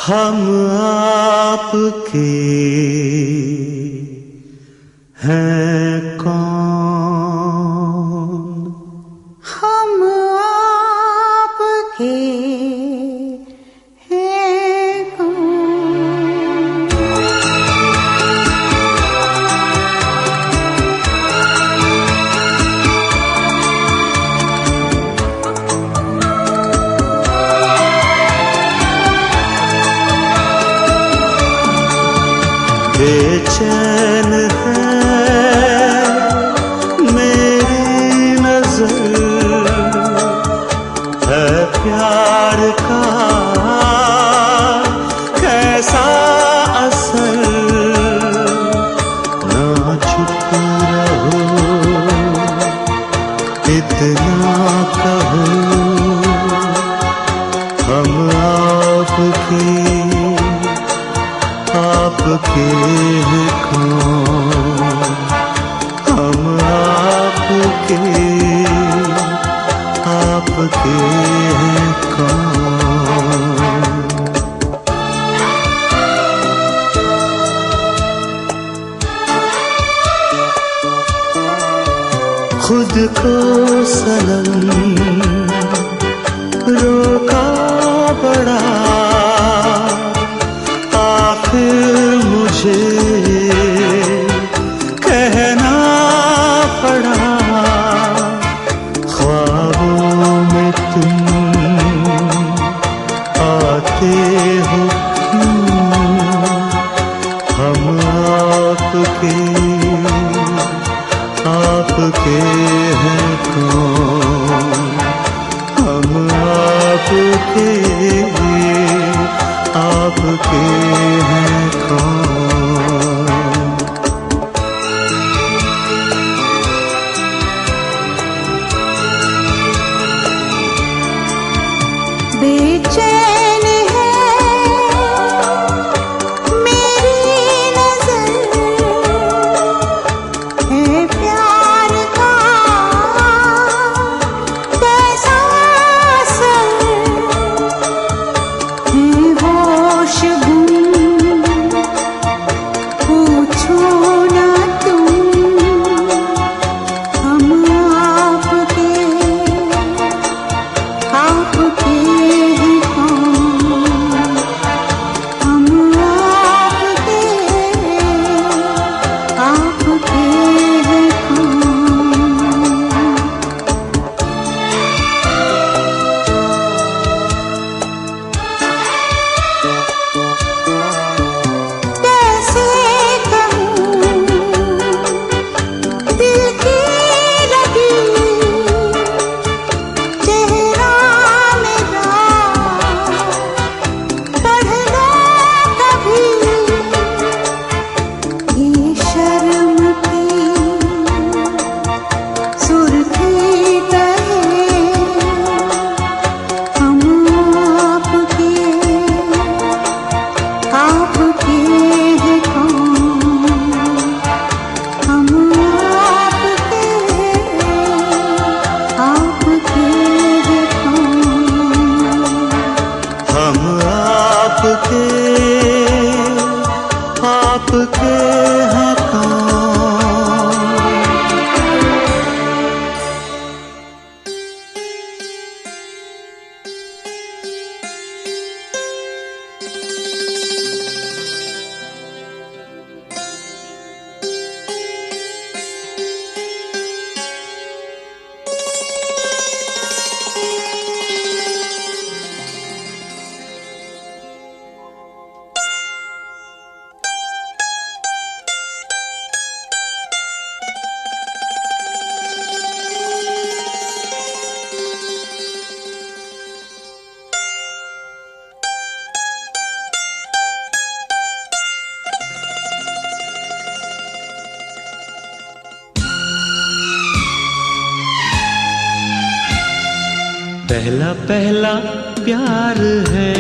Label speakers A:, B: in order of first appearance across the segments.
A: हम आपके हैं कौन,
B: हम आपके हैं कौन।
A: बेचैन है मेरी नजर, है प्यार का कैसा असर। ना चुप रहो, इतना कहो, हम आपके हैं कौन, हम आपके हैं कौन। खुद को सनम रोका बड़ा, आखिर मुझे कहना पड़ा। ख्वाबों में तुम आते हो क्यों, हम आपके हैं कौन, हम आपके हैं कौन।
B: बेचैन है मेरी नजर, है प्यार का कैसा असर। है होश गुम, पूछो ना तुम, हम आपके हैं कौन, हम आपके हैं कौन। कैसे कहूँ दिल की लगी चेहरा मेरा, पढ़ लो कभी ये शर्म की सुर्खी कहे। हम आपके हैं कौन, हम आपके हैं कौन।
A: हम आपके हैं कौन। पहला पहला प्यार है,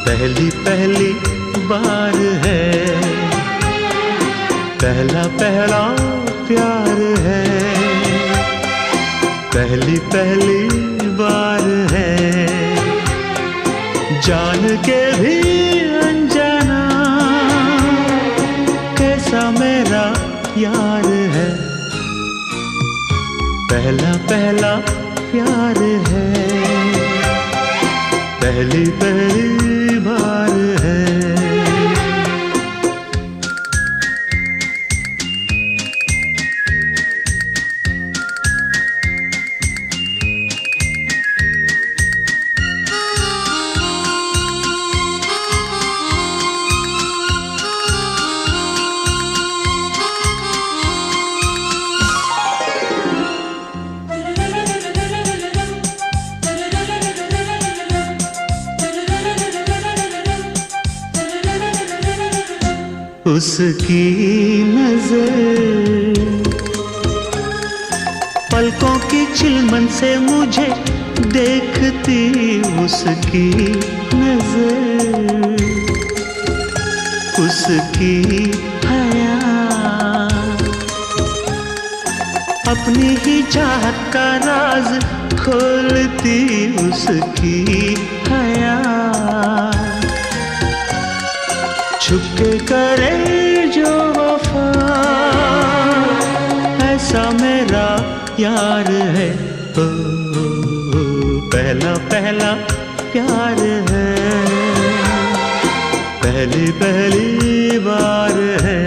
A: पहली पहली बार है, पहला पहला प्यार है, पहली पहली बार है। जान के भी अनजाना कैसा मेरा यार है, पहला पहला प्यार है, पहली पहली बार है। उसकी नजर पलकों की चिलमन से मुझे देखती, उसकी नजर उसकी हया अपनी ही चाहत का राज खोलती, उसकी हया छुपके करे जो वफा ऐसा मेरा यार है। ओ, पहला पहला प्यार है, पहली पहली बार है।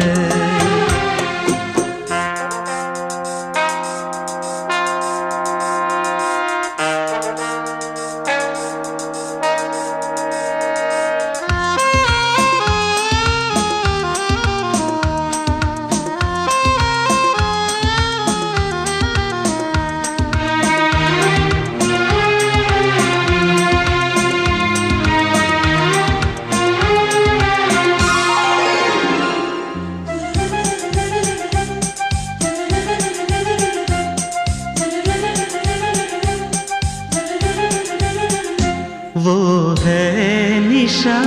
A: वो है निशा,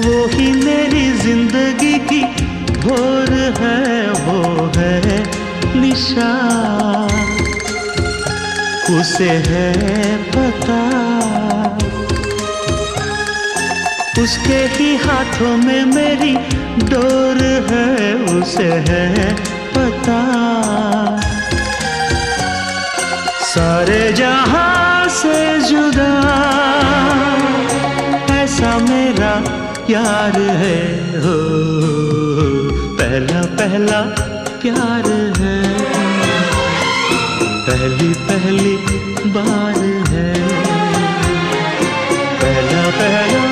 A: वो ही मेरी जिंदगी की भोर है, वो है निशा, उसे है पता, उसके ही हाथों में मेरी डोर है, उसे है पता, सारे जहां से जुदा ऐसा मेरा यार है। हो पहला पहला प्यार है, पहली पहली बार है, पहला पहला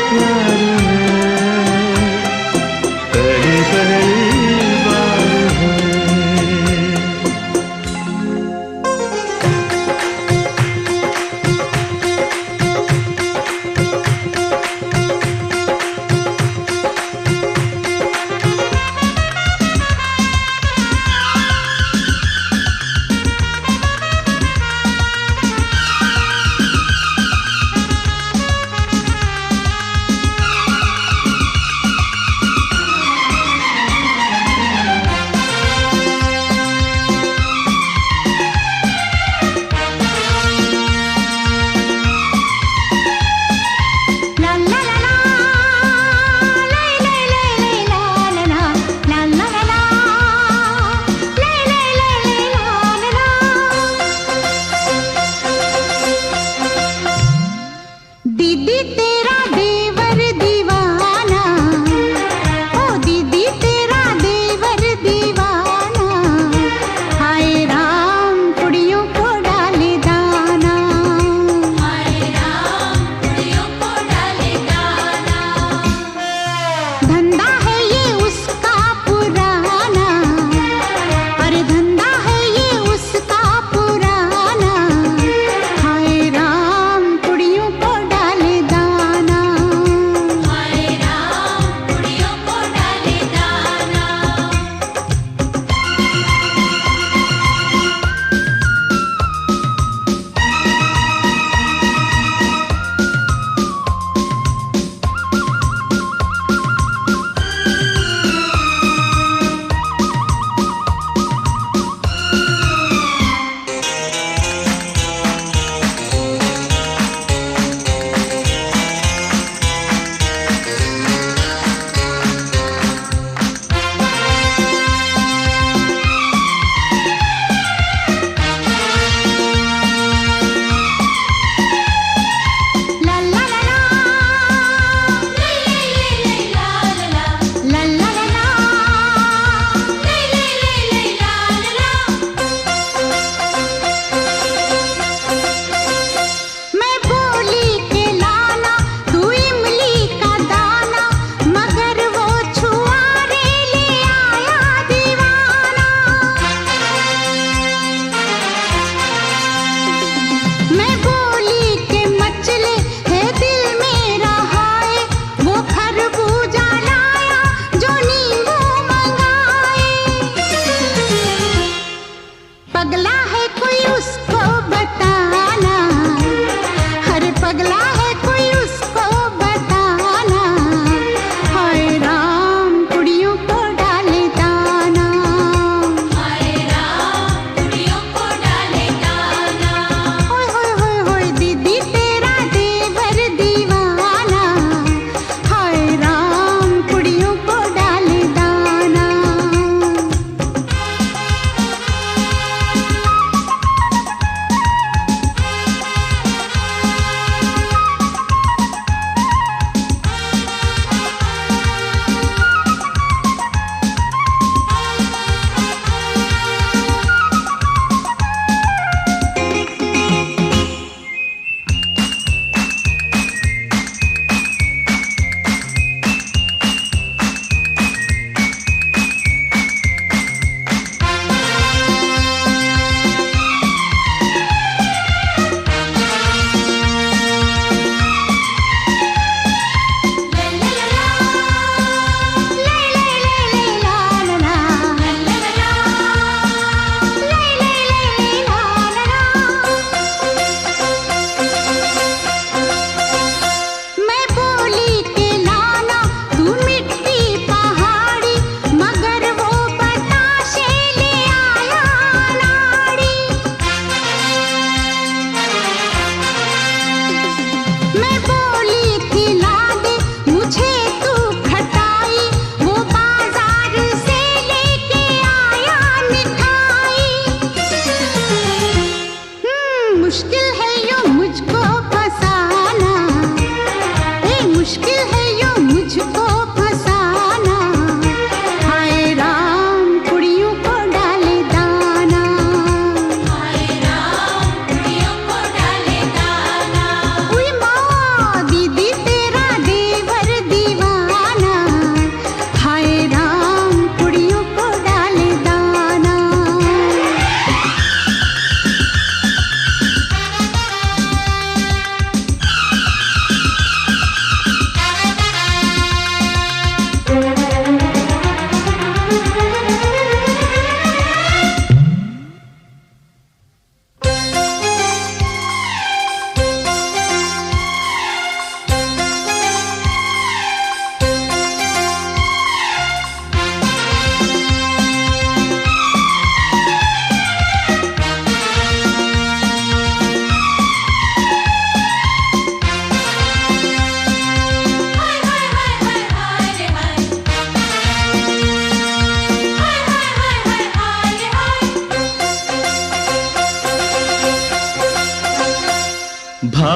A: प्यार है, पहली पहली बार है।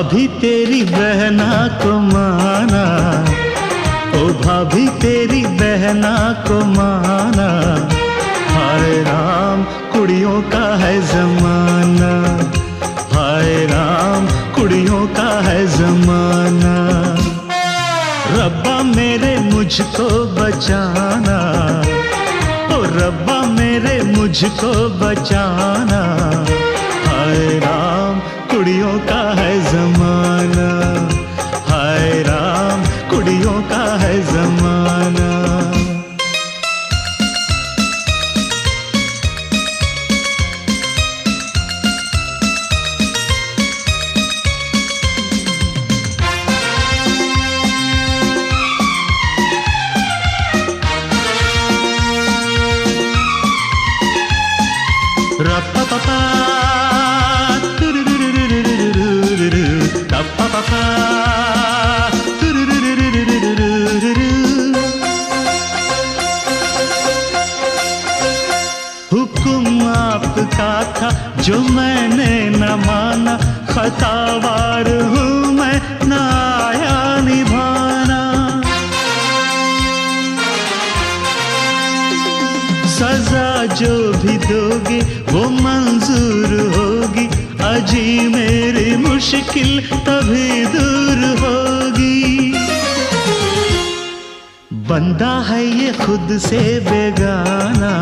A: भाभी तेरी बहना को माना, ओ भाभी तेरी बहना को माना। हाय राम कुड़ियों का है जमाना, हाय राम कुड़ियों का है जमाना। रब्बा मेरे मुझको बचाना, ओ रब्बा मेरे मुझको बचाना। हाय राम कुड़ियों का है जमाना, हाय राम कुड़ियों का है जमाना। Ra-pa-pa-pa, tu-ru-ru-ru-ru-ru-ru-ru-ru, ra-pa-pa-pa, tu-ru-ru-ru-ru-ru-ru-ru-ru। हुक्म आपका था जो मैंने न माना, खतावार हूँ मैं न आया निभाना। सजा जो भी दोगे वो मंजूर होगी, अजी मेरी मुश्किल तभी दूर होगी। बंदा है ये खुद से बेगाना,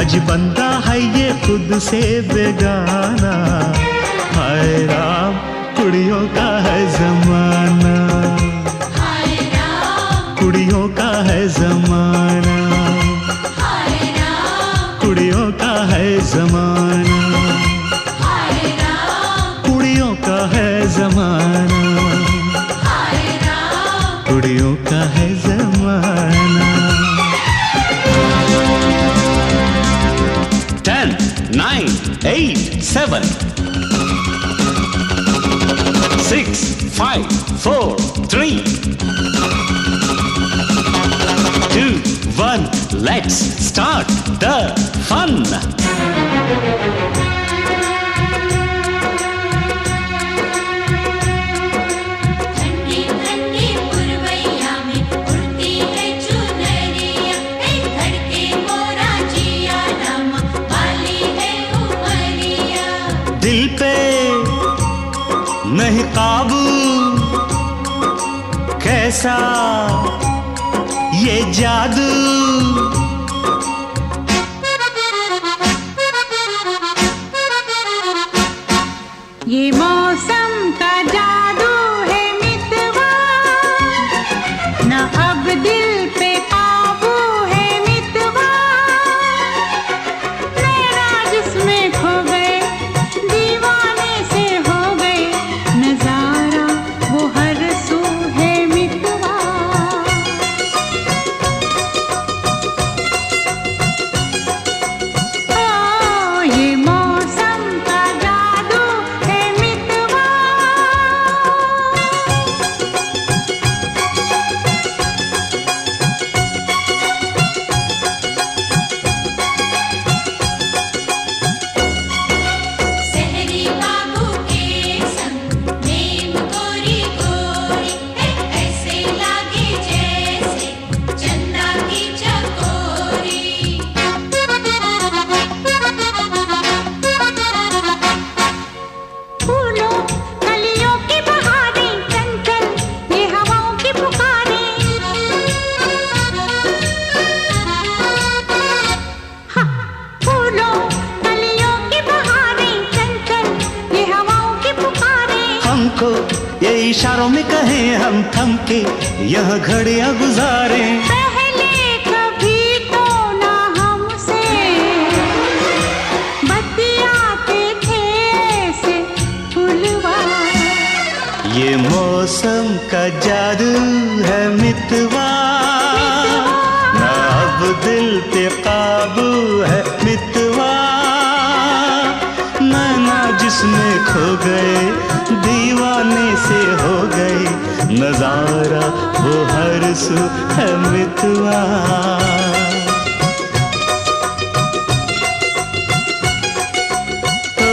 A: अजी बंदा है ये खुद से बेगाना। हाय राम कुड़ियों का है जमाना,
B: हाय राम
A: कुड़ियों का है जमाना, कुड़ियों का है जमाना,
B: हाय राम
A: कुड़ियों का है जमाना,
B: हाय राम
A: कुड़ियों का है जमाना। 10, 9, 8, 7, 6, 5, 4, 3, 2, 1, let's start the fun.
B: ठंडी ठंडी पुरवैया में उड़ती है चुनरिया, धड़के मोरा जिया नम वाली है उमरिया।
A: दिल पे नहीं काबू, कैसा ये जादू।
B: ये मौसम का जादू है मितवा, न अब दिल पे काबू है मितवा। नैना जिसमें खो गए दीवाने से हो गए, नजारा वो हर सू है मितवा। ओ ये मौसम का जादू है मितवा। सहरी बाबू के संग नेम गोरी गोरी, ऐसे लागे जैसे चंदा की चकोरी। फूलों कलियों की बहारें चंचल ये हवाओं की पुकारें। हाँ, फूलों कलियों की बहारें चंचल ये हवाओं की पुकारें।
A: हमको ये इशारों में कहें हम थम के यह घड़ियां गुजारें।
B: पहले कभी तो ना हमसे बतियाते थे ऐसे फुलवा।
A: ये मौसम का जादू है मितवा, ना अब दिल पे काबू है मितवा। नैना जिसमें खो गए दीवाने से हो गए, नजारा वो हर सू है मितवा। ओ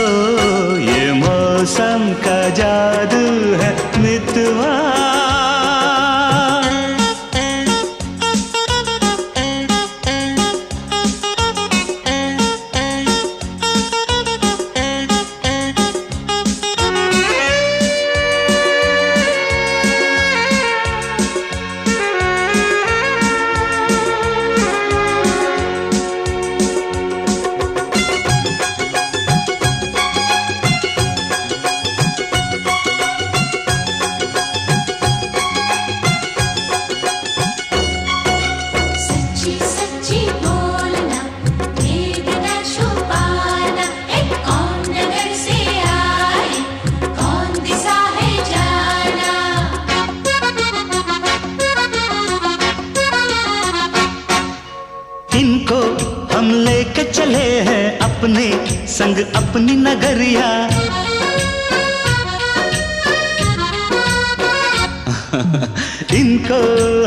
A: ये मौसम का जादू है मितवा। इनको हम लेके चले हैं अपने संग अपनी नगरिया। इनको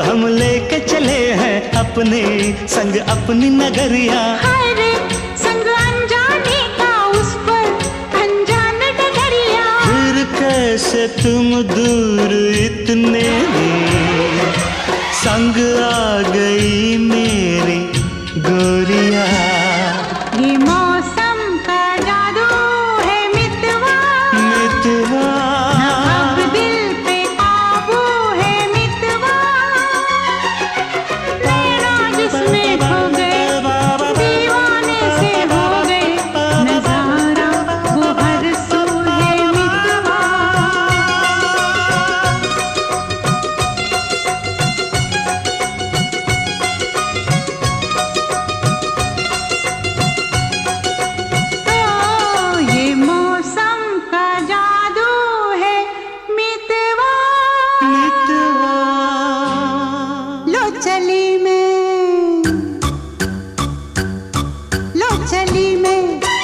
A: हम लेके चले हैं अपने संग अपनी नगरिया।
B: हरे संग अनजाने का उस पर अनजान डगरिया।
A: फिर कैसे तुम दूर इतने संग आ गई मेरी गोरिया।
B: ये मौसम का जादू है मितवा,
A: मितवा
B: अब दिल पे काबू है मितवा। मेरा जिसमें खो गए दीवाने से हो गए, नजारा वो हर सू है मितवा। चली मैं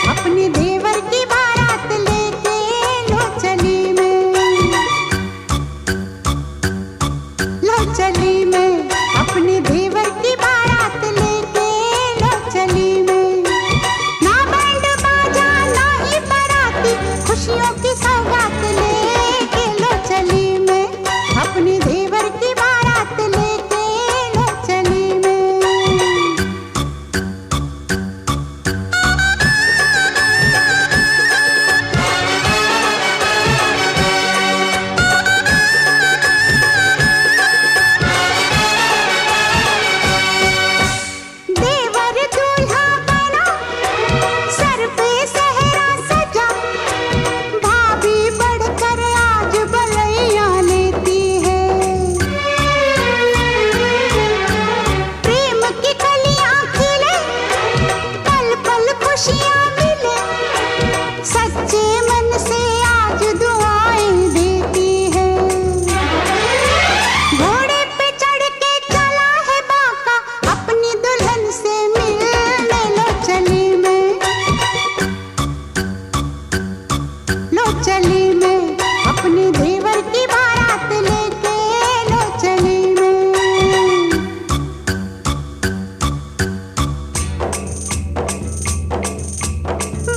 B: अपने देवर की बारात लेके, लो चली मैं अपने देवर की बारात लेके, लो चली मैं। ना बैंड बाजा ना ही बाराती, खुशियों की सौगात लेके, लो चली मैं अपने देवर की बारात लेके, लो चली मैं। सच्चे मन से आज दुआएं देती है। घोड़े पे चढ़ के चला है बाका, अपनी दुल्हन से मिलने, लो चली मैं, लो चली मैं अपने देवर की बारात लेके, लो चली मैं।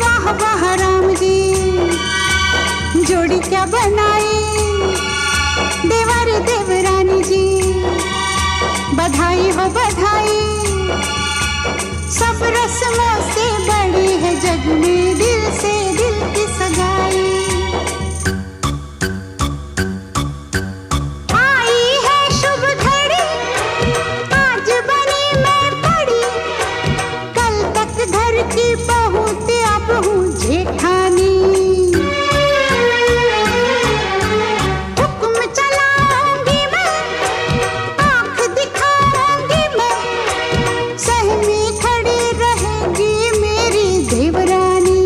B: वाह वाह राम जी जोड़ी क्या बनाई, देवर देवरानी जी बधाई हो बधाई। सब रस्मों से बड़ी है जग में दिल से दिल की सगाई। आई है शुभ घड़ी आज बनी मैं पड़ी, कल तक घर की बहू अब हूँ जेठानी। हुक्म चलाऊंगी मैं, आँख दिखाऊंगी मैं, सहमी खड़ी रहेगी मेरी देवरानी।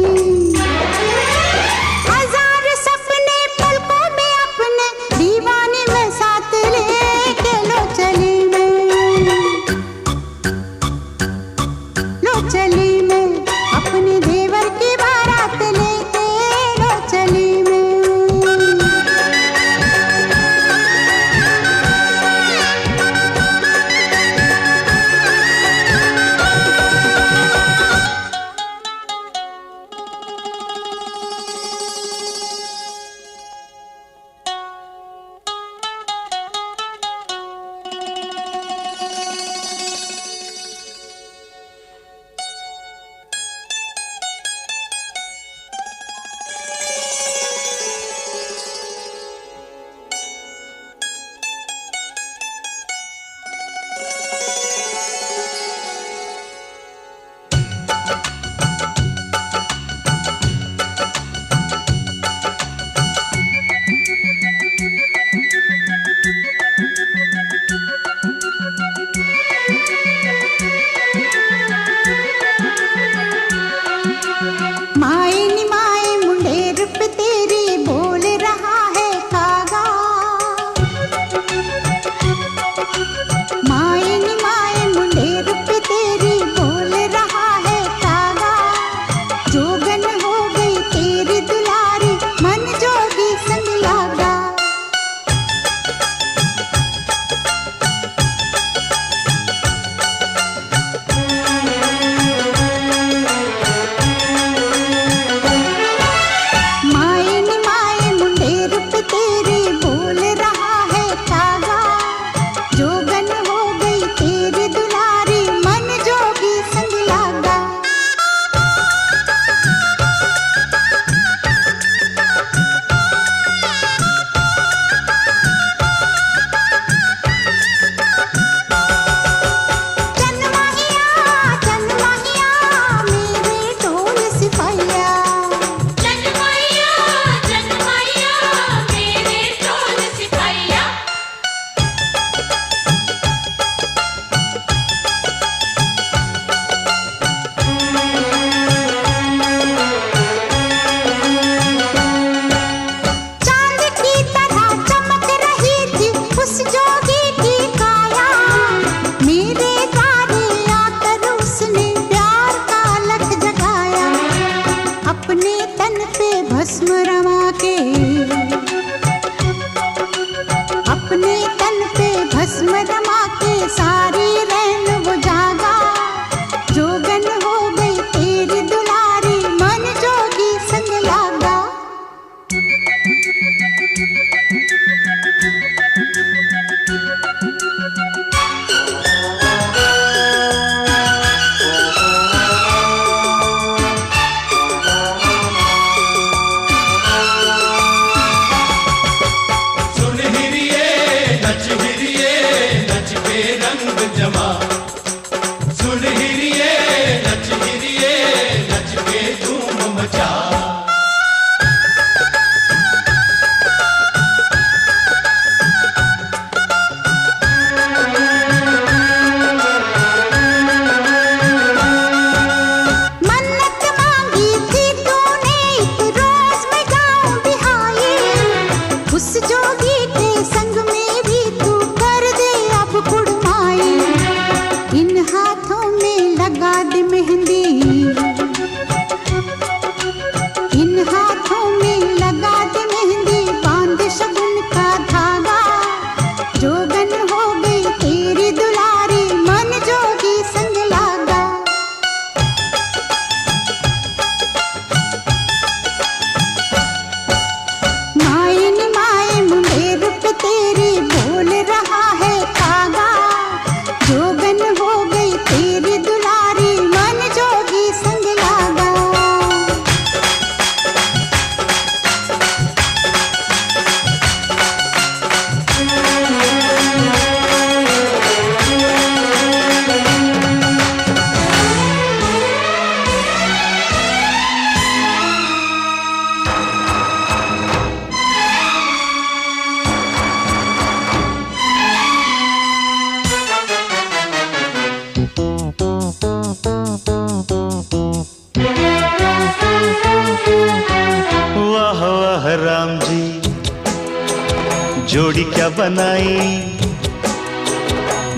A: जोड़ी क्या बनाई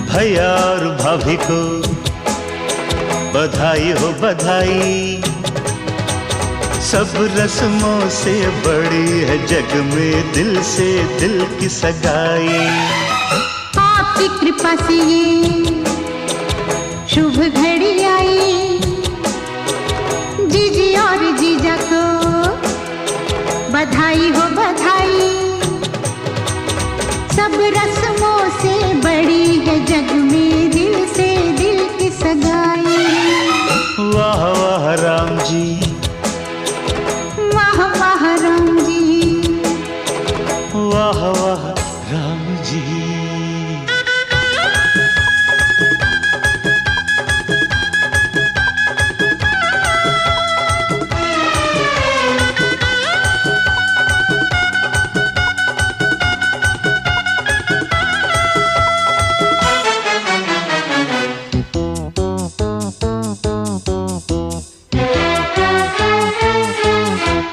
A: भैया और भाभी को, बधाई हो बधाई। सब रस्मों से बड़ी है जग में दिल से दिल की सगाई।
B: आपकी कृपा से ये शुभ घड़ी आई, जीजी और जीजा को बधाई हो बधाई। सब रस्मों से बड़ी है जग में दिल से दिल की सगाई।
A: वाह वाह राम जी,
B: वाह वाह राम जी,
A: वाह वाह राम जी।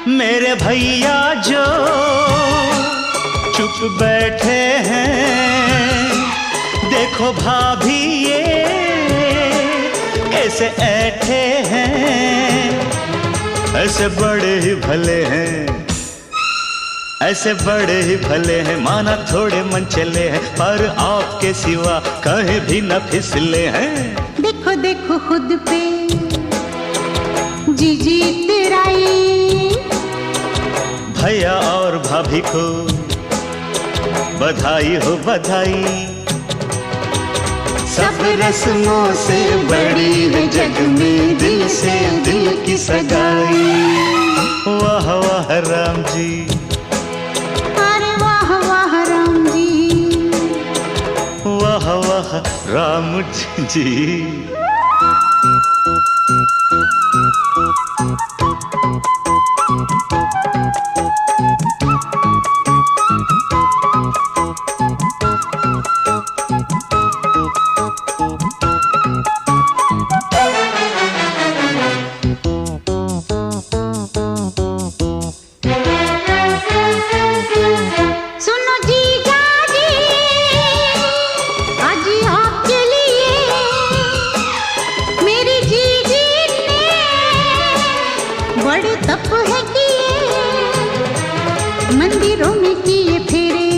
A: मेरे भैया जो चुप बैठे हैं, देखो भाभी ये कैसे ऐठे हैं। ऐसे बड़े ही भले हैं, ऐसे बड़े ही भले हैं, माना थोड़े मन चले हैं, पर आपके सिवा कहीं भी न फिसले हैं।
B: देखो देखो खुद पे जीजी तेराई,
A: भैया और भाभी को बधाई हो बधाई। सब रस्मों से बड़ी है जग में दिल से दिल की सगाई। वाह वाह राम जी,
B: अरे वाह वाह राम जी,
A: वाह वाह राम जी।
B: सुनो जीजा जी, आज आपके लिए मेरी जीजी ने बड़े तप है किए, मंदिरों में किए फेरे,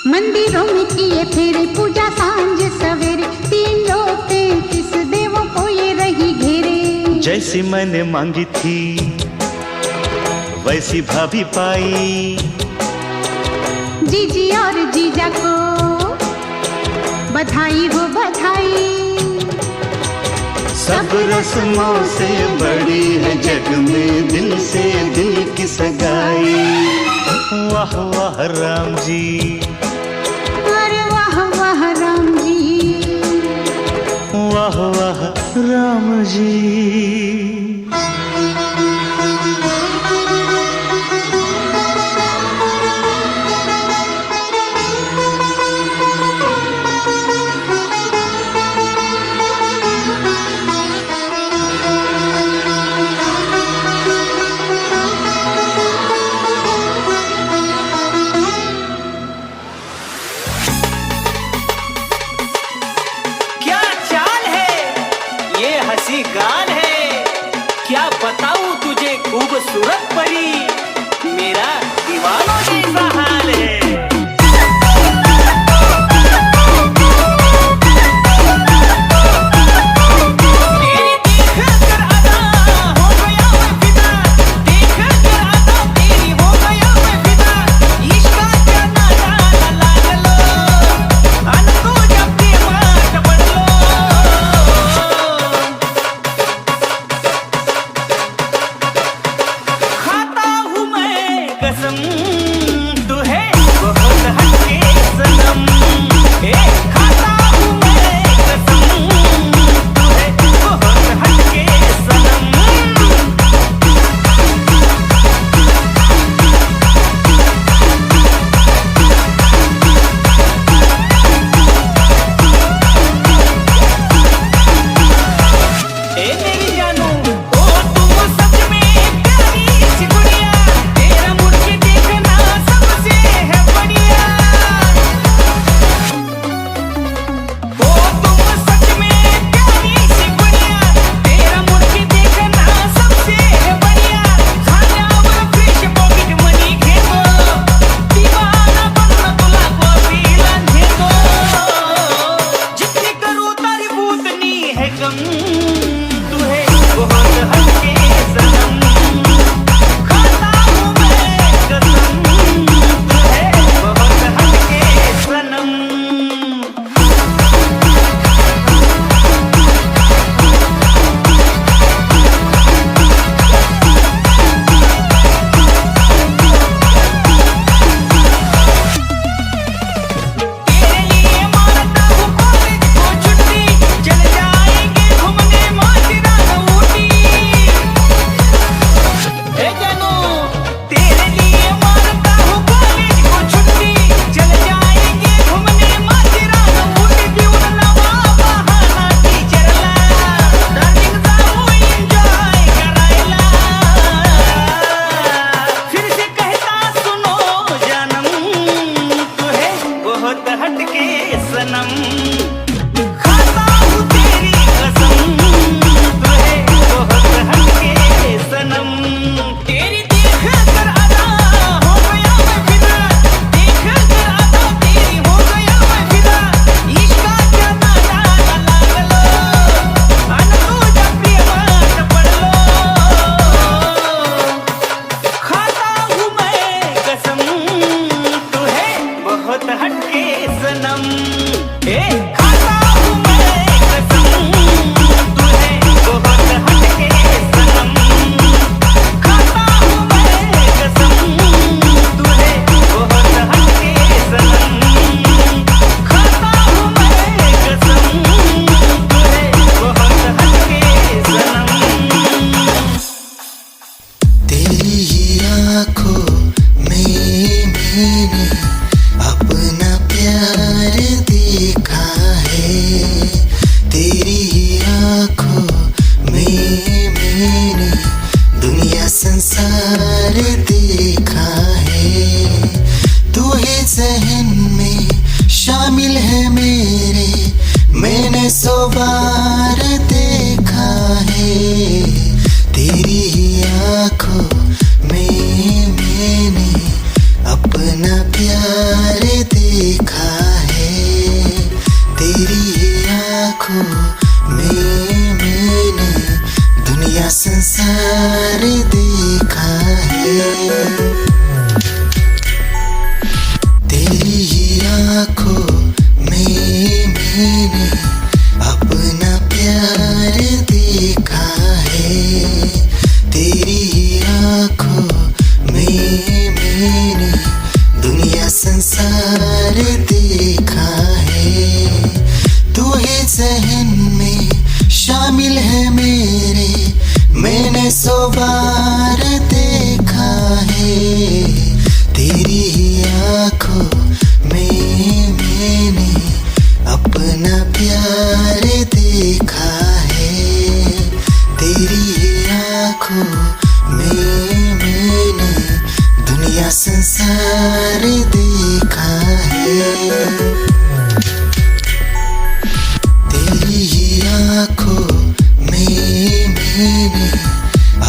B: मंदिरों में किए फेरे, पूजा सांझ सवेरे, 3 लोग 33 देवों को ये रही घेरे।
A: जैसी मैंने मांगी थी वैसी भाभी पाई।
B: जीजी और जीजा को बधाई हो बधाई।
A: सब रस्मों से बड़ी है जग में दिल से दिल की सगाई। वाह वाह राम जी,
B: अरे वाह वाह राम जी,
A: वाह वाह राम जी।
C: हंसी गाल है, क्या बताऊं तुझे खूबसूरत परी, मेरा दीवानों जैसा हाल है।
D: बार देखा है तेरी आँखों में मैंने अपना प्यार देखा है। तेरी आँखों में मैंने दुनिया संसार देखा है। संसार देखा है। तेरी ही आंखों में मैंने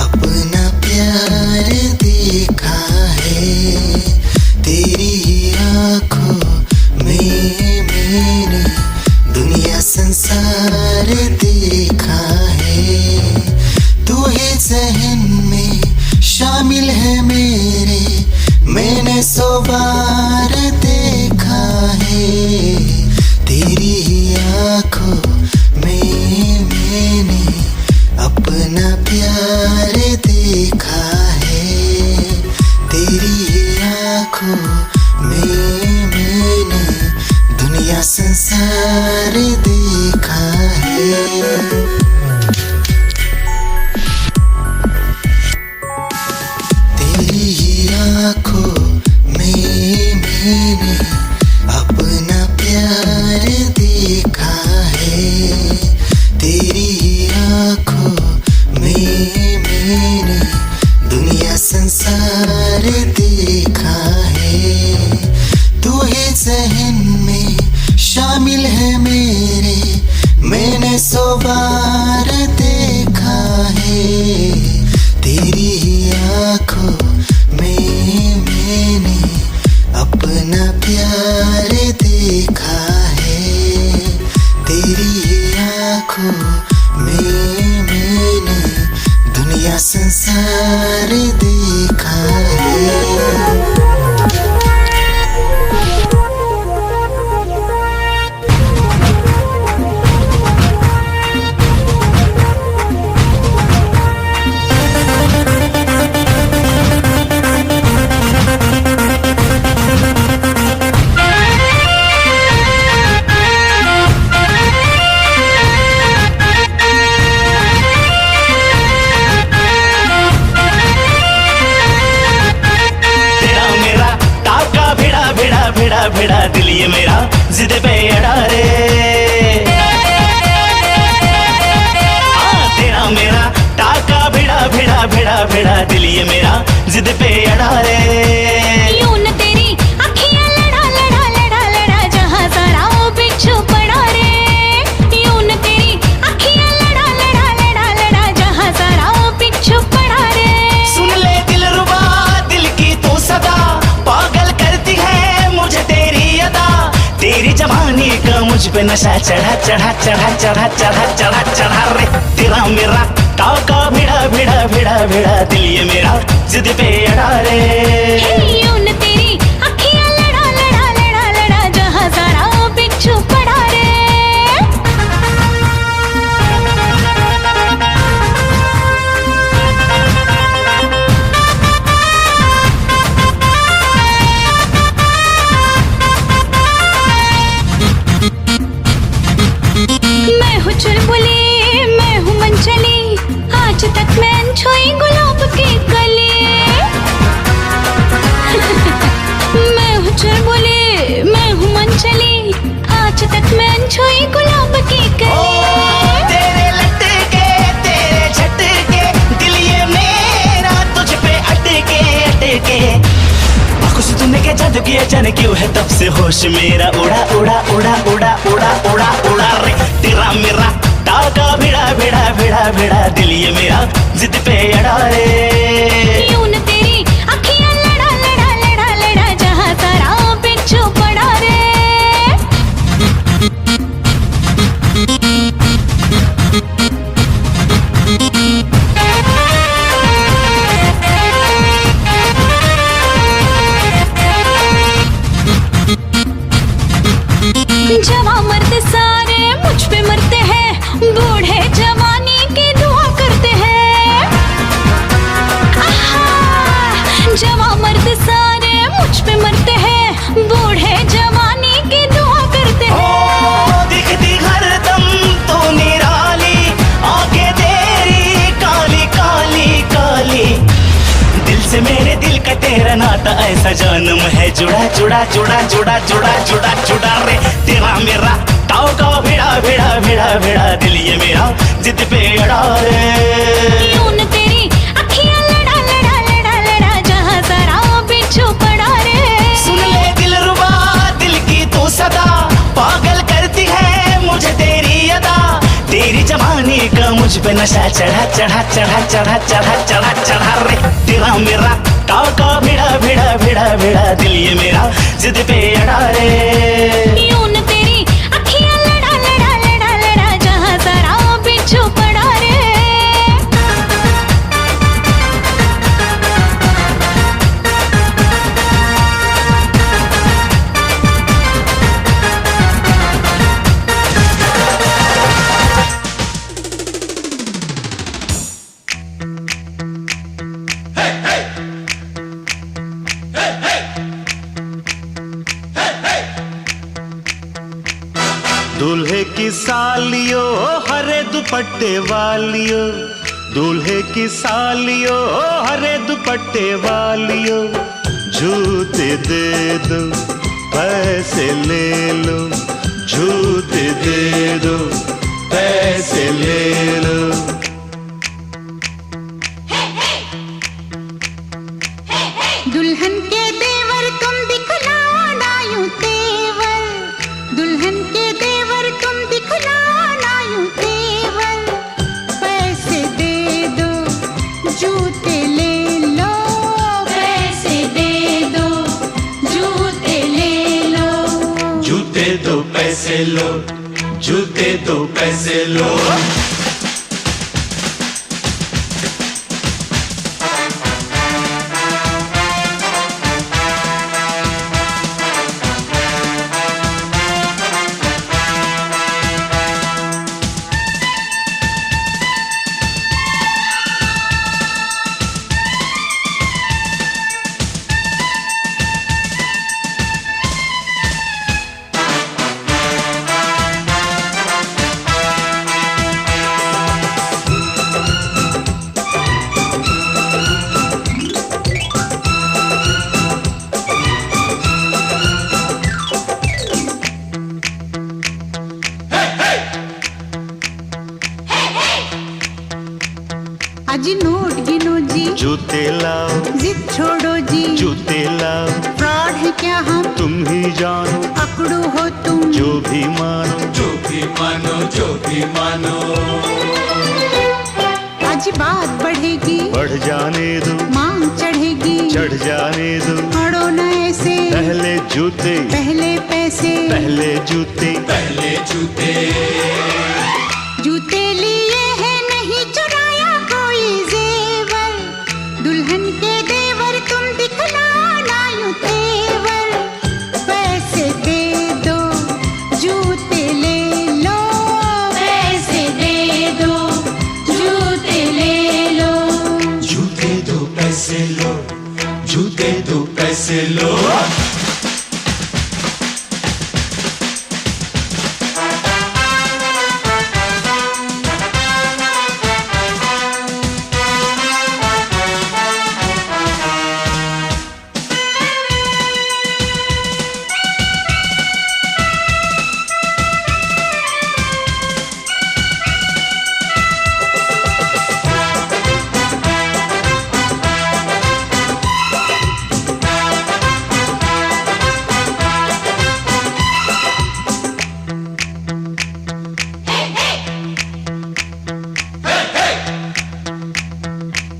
D: अपना प्यार देखा है। तेरी ही आंखों में मैंने दुनिया संसार देखा है। तू ही ज़हन में शामिल है मेरे, मैंने 100 बार देखा है। तेरी ही आंखों में मैंने अपना प्यार देखा है। तेरी ही आंखों में मैंने दुनिया संसार देखा है। तेरी ही आंखों में मैंने अपना प्यार देखा है। तेरी ही आंखों में मैंने दुनिया संसार देखा है। तू ही ज़हन में शामिल है मेरे, मैंने 100 बार देखा है। तेरी ही आंखों में मैंने अपना प्यार देखा है। तेरी ही आंखों में मैंने दुनिया संसार देखा है।
A: भिड़ा दिल ये मेरा जिद पे अड़ा रे। तेरा मेरा टाका भिड़ा दिल ये मेरा जिद पे अड़ा रे।
E: यूं न तेरी अखियां लड़ा जहां सारा वो बिच्छू पड़ा रे। यूं न तेरी अखियां लड़ा जहां सारा वो बिच्छू पड़ा रे।
A: सुन ले दिलरुबा दिल की तू सदा, पागल करती है मुझे तेरी अदा। तेरी जवानी का मुझ पे नशा चढ़ा रे। तेरा मेरा टाका भिड़ा दिल ये मेरा जिद पे अड़ा रे।
E: यूं न तेरी अखियां लड़ा जहां सारा वो बिच्छू पड़ा रे। मैं हूँ चुलबुली मैं हूँ मनचली, आज तक मैं अनछुई गुलाब की कली। मैं हूँ चुलबुली मैं हूँ मनचली, आज तक मैं अनछुई गुलाब की कली।
A: तेरे लटके तेरे झटके दिल ये मेरा तुझ पे अटके। आंखों से तूने क्या जादू किया जाने क्यों है तब से होश मेरा उड़ा रे। तेरा मेरा टाका भिड़ा दिल ये मेरा जिद पे अड़ा रे।
E: यूं न तेरी अखियां लड़ा जहां सारा वो बिच्छू पड़ा रे। जवां मर्द सारे मुझ पे मरते हैं, बूढ़े जवानी की दुआ करते हैं। जवां मर्द सारे मुझ पे मरते हैं, बूढ़े जवानी की दुआ करते हैं।
A: दिखती हरदम तो निराली, आंखें तेरी काली दिल से मेरे दिल का तेरा नाता ऐसा जन्म है जुड़ा रे। तेरा मेरा टाका भिड़ा दिल ये मेरा जिद पे अड़ा रे।
E: यूं न तेरी अखियां लड़ा जहां सारा वो बिच्छू पड़ा रे।
F: मुझ पे नशा चढ़ा चढ़ा चढ़ा चढ़ा चढ़ा चढ़ा चढ़ा रे तेरा मेरा टाका भिड़ा भिड़ा भिड़ा भिड़ा दिल ये मेरा जिद पे अड़ा रे
E: यूं न तेरी अखियां लड़ा लड़ा लड़ा लड़ा जहां सारा बिच्छू पड़ा रे
A: दूल्हे की सालियो हरे दुपट्टे वालियो, दूल्हे की सालियो हरे दुपट्टे वालियो, जूते दे दो पैसे ले लो, जूते दे दो पैसे ले लो।
B: दुल्हन के देवर तुम दिखलाओ ना यूं तेवर, दुल्हन के देवर तुम दिखलाओ ना यूं तेवर, पैसे दे दो जूते ले लो, पैसे दे दो जूते ले लो,
A: जूते दो पैसे लो, जूते दो पैसे लो।
B: अजी नोट गिनो जी,
A: जूते लाओ,
B: जिद छोड़ो जी,
A: जूते लाओ,
B: फ्रॉड है क्या हम
A: तुम ही जानो,
B: पकड़ो हो तुम
A: जो भी मानो, जो भी मानो, जो भी मानो।
B: आज बात बढ़ेगी,
A: बढ़ जाने दो,
B: मांग चढ़ेगी,
A: चढ़ जाने दो,
B: अड़ो न ऐसे,
A: पहले जूते,
B: पहले पैसे,
A: पहले जूते, पहले जूते।
B: जूते लिए है नहीं चुराया कोई जेवर, दुल्हन के देवर तुम दिखलाओ ना यूं तेवर, पैसे दे दो जूते ले लो, पैसे दे दो जूते ले लो,
A: जूते दो पैसे लो, जूते दो पैसे लो।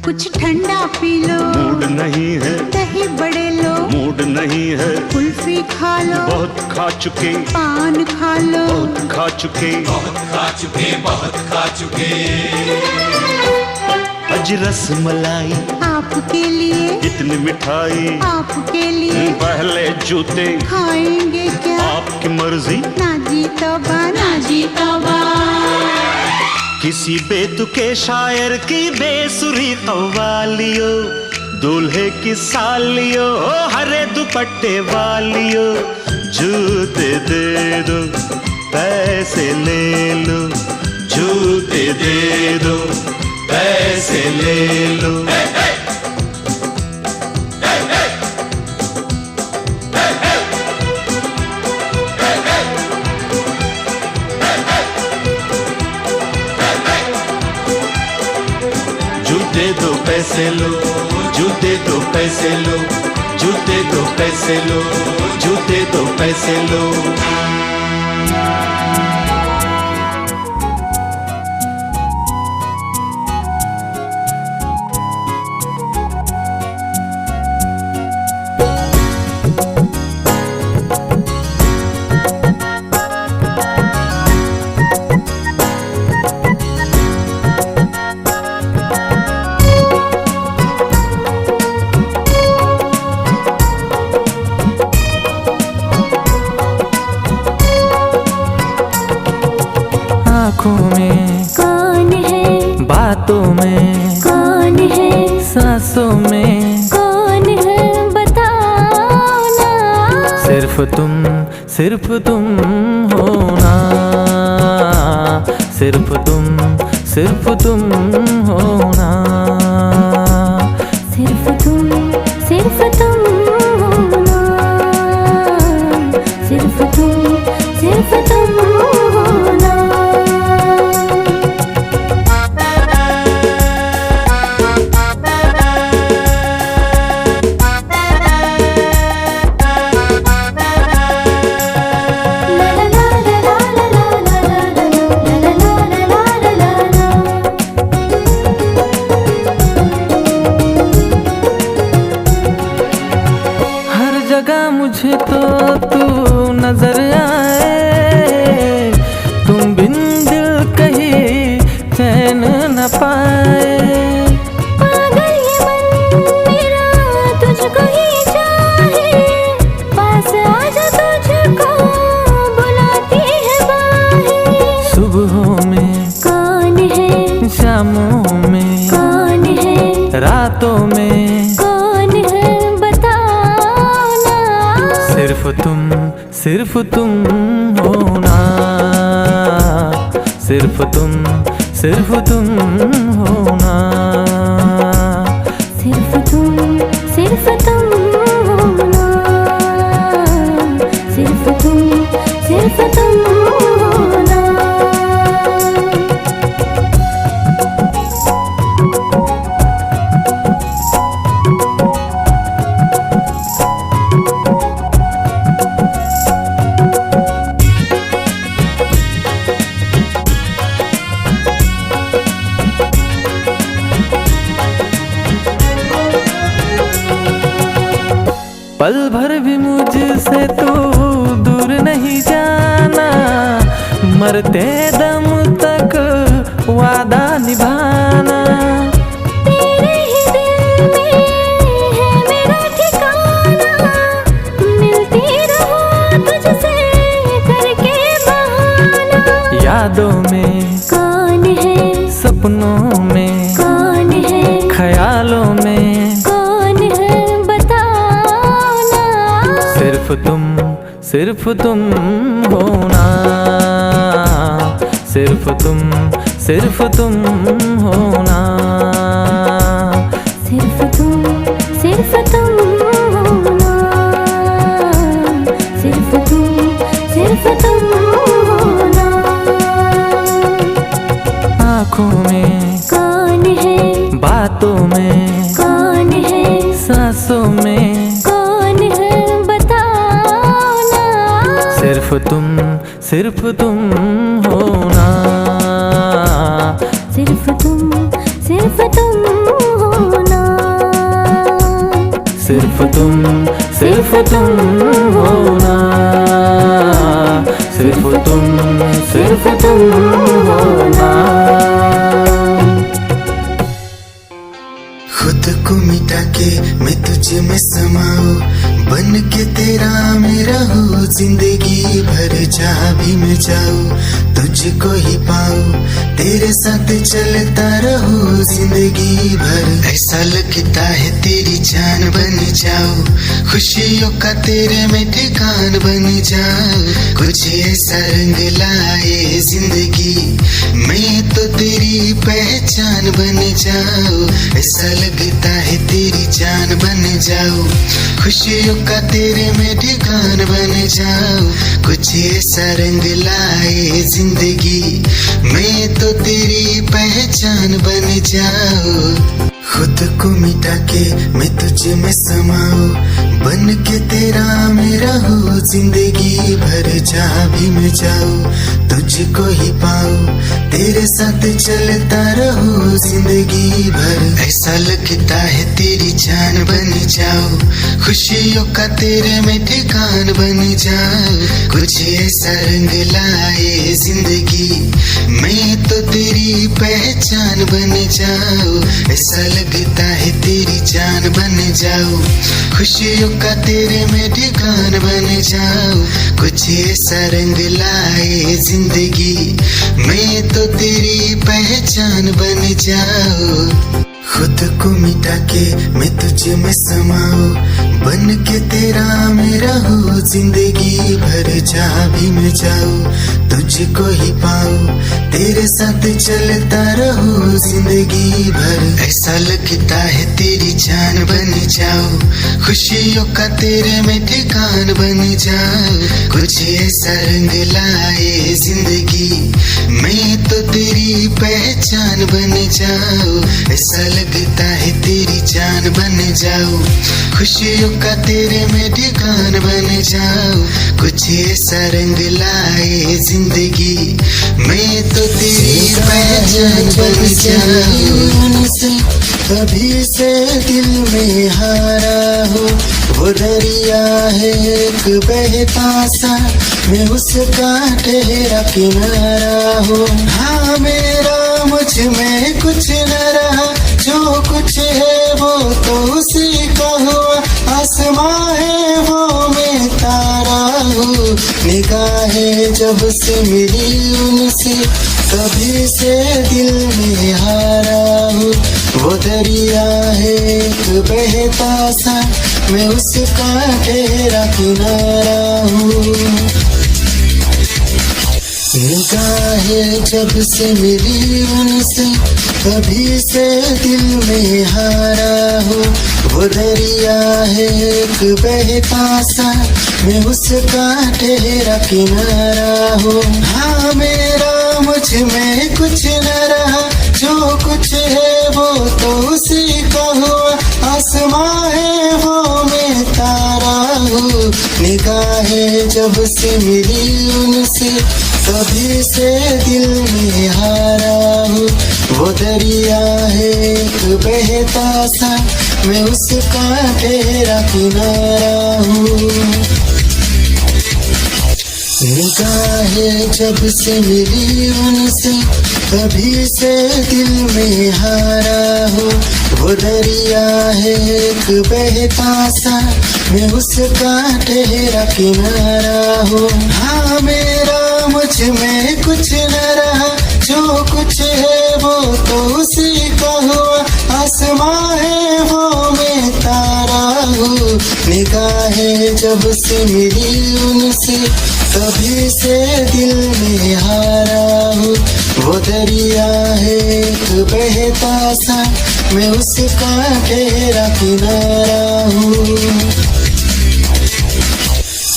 B: कुछ ठंडा पी लो,
A: मूड नहीं है,
B: दही बड़े लो,
A: मूड नहीं है,
B: कुल्फी खा लो,
A: बहुत खा चुके,
B: पान खा लो,
A: बहुत खा चुके, बहुत खा चुके, बहुत खा चुके। अज रस मलाई
B: आपके लिए,
A: इतनी मिठाई
B: आपके लिए,
A: पहले जूते
B: खाएंगे क्या
A: आपकी मर्जी,
B: ना जी तौबा, ना जी तौबा,
A: किसी बेतुके शायर की बेसुरी कव्वालियो, दूल्हे की सालियो हरे दुपट्टे वालियो, जूते दे दो पैसे ले लो, जूते दे दो पैसे ले लो। जूते दो पैसे लो, जूते दो पैसे लो, जूते दो पैसे लो, जूते दो पैसे लो।
G: सिर्फ तुम हो ना, सिर्फ तुम हो ना,
E: सिर्फ तुम हो ना, सिर्फ तुम हो ना।
G: मुझे तो तू नजर आए, तुम बिन दिल कहीं चैन न पाए।
E: पागल ये मन मेरा तुझको ही चाहे, पास आजा तुझको बुलाती है बाहें।
G: सुबहों में
E: कौन है,
G: शामों में
E: कौन है,
G: रातों में
E: कौन है बताओ ना।
G: सिर्फ तुम हो ना, सिर्फ तुम हो ना,
E: सिर्फ तुम हो ना, सिर्फ तुम हो ना।
G: पल भर भी मुझसे तू दूर नहीं जाना, मरते दम तक वादा निभाना।
E: तेरे ही दिल में है मेरा ठिकाना, मिलती रहूं तुझसे करके बहाना।
G: यादों में
E: कौन है,
G: सपनों में
E: कौन है,
G: ख्यालों में
E: कौन है बताओ ना।
G: सिर्फ तुम हो ना, सिर्फ तुम हो ना,
E: सिर्फ तुम हो ना, सिर्फ तुम हो ना।
G: आँखों में
E: कौन है,
G: बातों में
E: कौन है,
G: सांसों में
E: कौन है बताओ ना।
G: सिर्फ तुम हो ना,
E: सिर्फ तुम हो ना,
G: सिर्फ तुम हो ना, सिर्फ तुम हो ना।
D: खुद को मिटा के मैं तुझ में समाऊं, बन के तेरा मेरा हो जिंदगी भर। जहाँ भी मैं जाऊं तुझको ही पाऊं, तेरे साथ चलता रहूं जिंदगी भर। ऐसा लगता है तेरी जान बन जाऊं, खुशियों का तेरे में ठिकान बन जाऊं। कुछ ऐसा रंग लाए जिंदगी, मैं तो तेरी पहचान बन जाऊं। ऐसा लगता है तेरी जान बन जाऊं, खुशियों का तेरे में ठिकान बन जाऊं। कुछ ऐसा रंग लाए जिंदगी, मैं तो तेरी पहचान बन जाऊं। खुद को मिटा के मैं तुझ में समाऊं, बन के तेरा मेरा हो जिंदगी भर। जहाँ भी मैं जाऊं तुझको ही पाऊं, तेरे साथ चलता रहूं जिंदगी भर। ऐसा लगता है तेरी जान बन जाऊं, खुशियों का तेरे में ठिकान बन जाऊं। कुछ ऐसा रंग लाए जिंदगी, मैं तो तेरी पहचान बन जाऊं। ऐसा लगता है तेरी जान बन जाऊं, खुशियों का तेरे में ठिकान बन जाऊं। कुछ ऐसा रंग लाए जिंदगी, मैं तो तेरी पहचान बन जाऊं। खुद को मिटा के मैं तुझ में समाऊं, बन के तेरा मैं रहूं, जिंदगी भर जहाँ भी मैं जाऊं तुझको ही पाऊं, तेरे साथ चलता रहूं जिंदगी भर। ऐसा लगता है तेरी जान बन जाऊं, खुशियों का तेरे में ठिकान बन जाऊं, कुछ ऐसा रंग लाए जिंदगी मैं तो तेरी पहचान बन जाऊं। ऐसा लगता है तेरी जान बन जाऊं, खुशियों का तेरे में ठिकान बन जाऊं, कुछ ऐसा रंग लाए जिंदगी मैं तो तेरी पहचान बन जाऊं। कभी से दिल में हारा हो, वो दरिया है एक बहता सा, मैं उसका ठहरा किनारा हो। हाँ मेरा मुझ में कुछ न रहा, जो कुछ है वो तो उसी का हुआ, आसमां है वो मैं तारा हूँ। निगाहें जब से मिली उनसे, कभी से दिल में हारा हूँ, वो दरिया है एक बहता सा, मैं उसका ठहरा किनारा हूँ। निगाहें जब से मिली उनसे, कभी से दिल में हारा हूँ, वो दरिया है एक बहता सा, मैं उसका ठहरा किनारा हूँ। हाँ मेरा मुझ में कुछ न रहा, जो कुछ है वो तो उसी का हुआ, आसमां है वो मैं तारा हूँ। निगाहें जब से मिली उनसे, कभी से दिल में हारा हूँ, वो दरिया है एक बहता सा, मैं उसका ठहरा किनारा हूँ। निगाहें जब से मिली उनसे, कभी से दिल में हारा हूँ, वो दरिया है एक बहता सा, मैं उसका ठहरा किनारा हूँ। हाँ मेरा मुझ में कुछ न रहा, जो कुछ है वो तो उसी का हुआ, आसमां है वो मैं तारा हूँ। निगाहें जब से मिली उनसे, कभी से दिल में हारा हूँ, वो दरिया है एक बहता सा, मैं उसका ठहरा किनारा हूँ।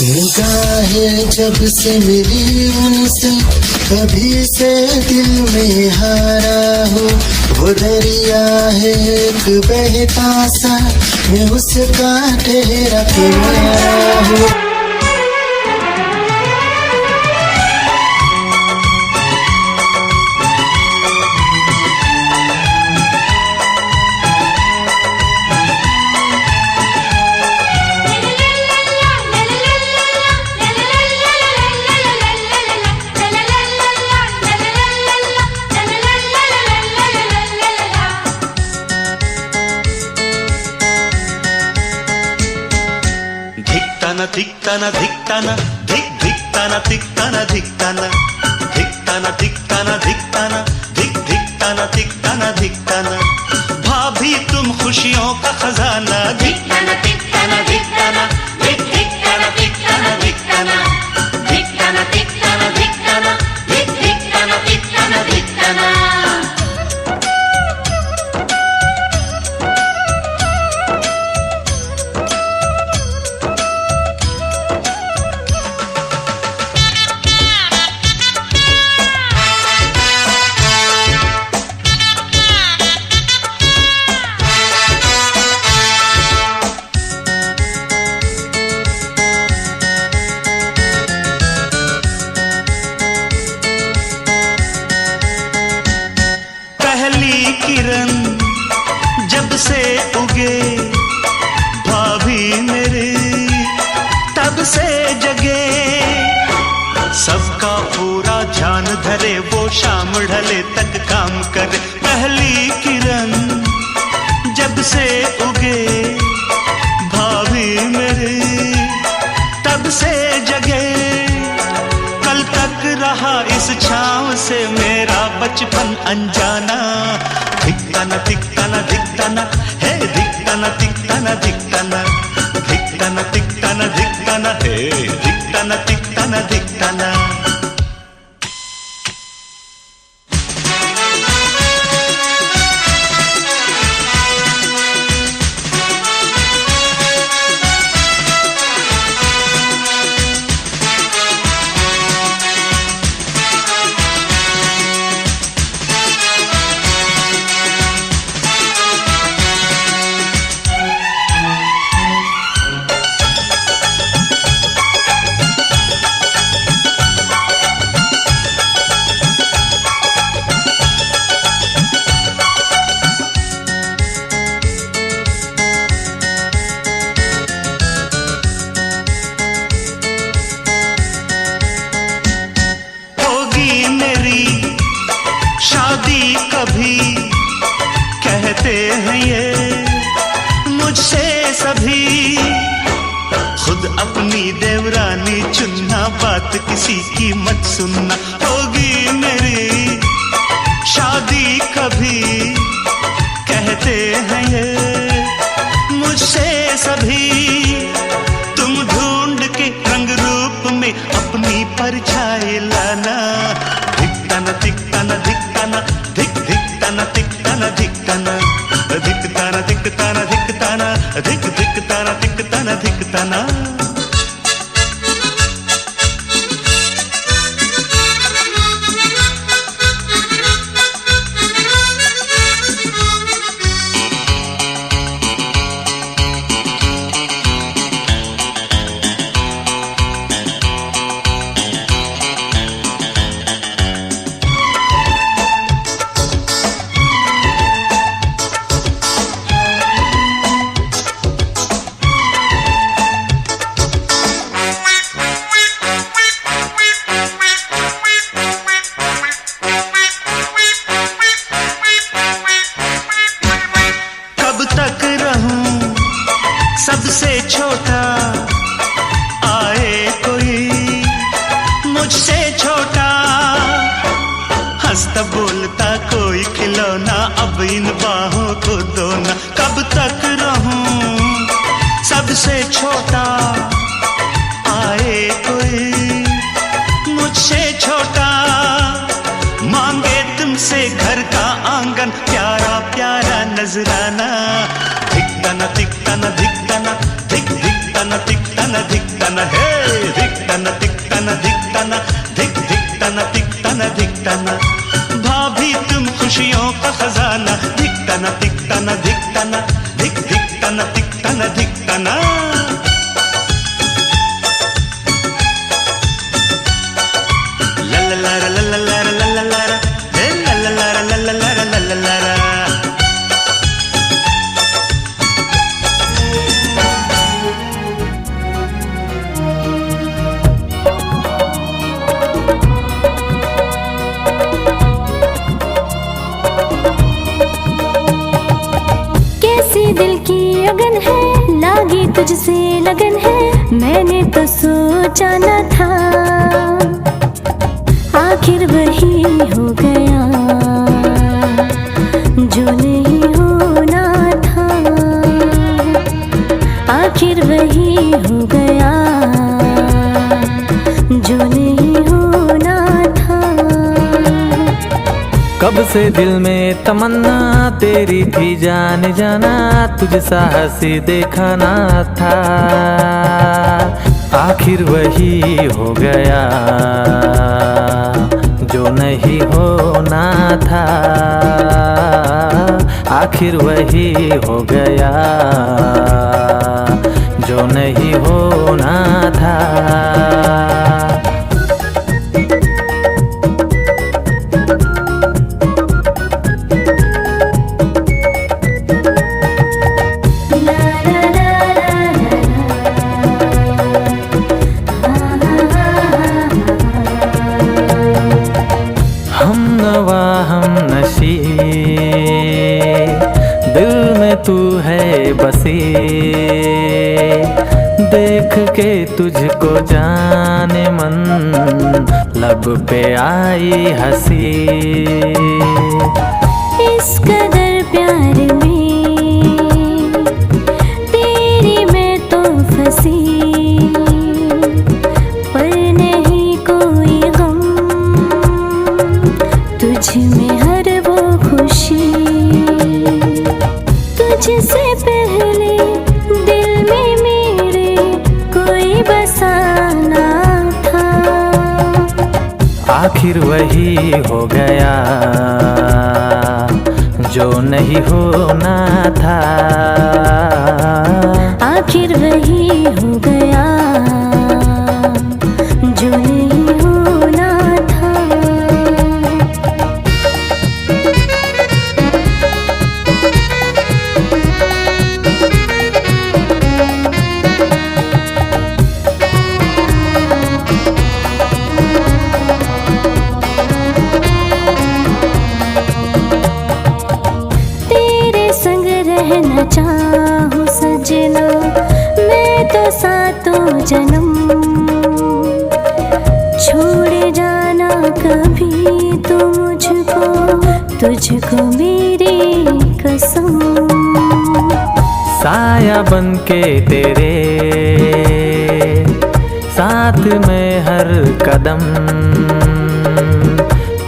D: निगाहें जब से मिली उनसे, कभी से दिल में हारा हूँ, वो दरिया है एक बहता सा, मैं उसका ठहरा किनारा हूँ।
A: धिक्ताना धिक्ताना धिक धिक्ताना धिक्ताना धिक्ताना धिक्ताना धिक्ताना धिक्ताना धिक धिक्ताना धिक्ताना धिक्ताना। भाभी तुम खुशियों का खजाना, धिक्ताना धिक्ताना धिक्ताना धिक धिक्ताना धिक्ताना धिक्ताना धिक्ताना धिक्ताना धिक्ताना धिक धिक्ताना धिक्ताना धिक्ताना। किरण जब से उगे भाभी मेरी तब से जगे, सबका पूरा ध्यान धरे वो शाम ढले तक काम करे। पहली किरण जब से उगे भाभी मेरी तब से जगे, कल तक तक रहा इस छाँव से मेरा बचपन अनजाना। धिकता न धिकता न धिकता न, हे धिकता न धिकता न धिकता न, धिकता न धिकता न धिकता न, हे धिकता न धिकता न धिकता न। कभी कहते हैं ये मुझसे सभी, खुद अपनी देवरानी चुनना, बात किसी की मत सुनना। होगी मेरी शादी कभी कहते हैं ये मुझसे सभी, तुम ढूंढ के रंग रूप में अपनी परछाई लाना। धिकता न धिकता न धिकता न, धिक धिकता न धिकता न धिकता न, धिकता न धिकता न धिकता न, धिक धिकता न धिकता न धिकता न। सबसे छोटा आए कोई मुझसे छोटा, हंसता बोलता कोई खिलौना, अब इन बाहों को दो ना। कब तक रहूं सबसे छोटा आए कोई मुझसे छोटा, मांगे तुमसे घर का आंगन, प्यारा प्यारा नजराना। धिकता न धिकता न धिकता न, धिक धिकता न धिकता न धिकता न, हे धिकता न धिकता न धिकता न, धिक धिकता न धिकता न धिकता न। भाभी तुम खुशियों का खजाना, धिकता न धिकता न धिकता न, धिक धिकता न धिकता न धिकता न। ला ला ला ला ला ला ला ला ला, हे ला ला ला ला ला ला ला ला ला।
E: दिल की अगन है, लागी तुझसे लगन है, मैंने तो सोचा न था, आखिर वही हो गया जो नहीं होना था, आखिर वही हो गया जो नहीं होना था।
G: कब से दिल में तमन्ना तेरी थी जाने जाना, तुझे साहसी देखा ना था, आखिर वही हो गया जो नहीं होना था, आखिर वही हो गया जो नहीं होना था। हम नशी दिल में तू है बसी, देख के तुझको जाने मन, लब पे आई हंसी।
E: इस कदर प्यार में तेरी मैं तो फंसी, पर नहीं कोई गम, तुझ में हर वो खुशी। तुझसे पहले दिल में मेरे कोई बसाना था,
G: आखिर वही हो गया जो नहीं होना था।
E: आखिर वही हो गया जो नहीं होना था। रहना चाहूं सजना मैं तो सातों जन्म, छोड़ जाना कभी तो मुझको, तुझको मेरी कसम।
G: साया बन के तेरे साथ में हर कदम,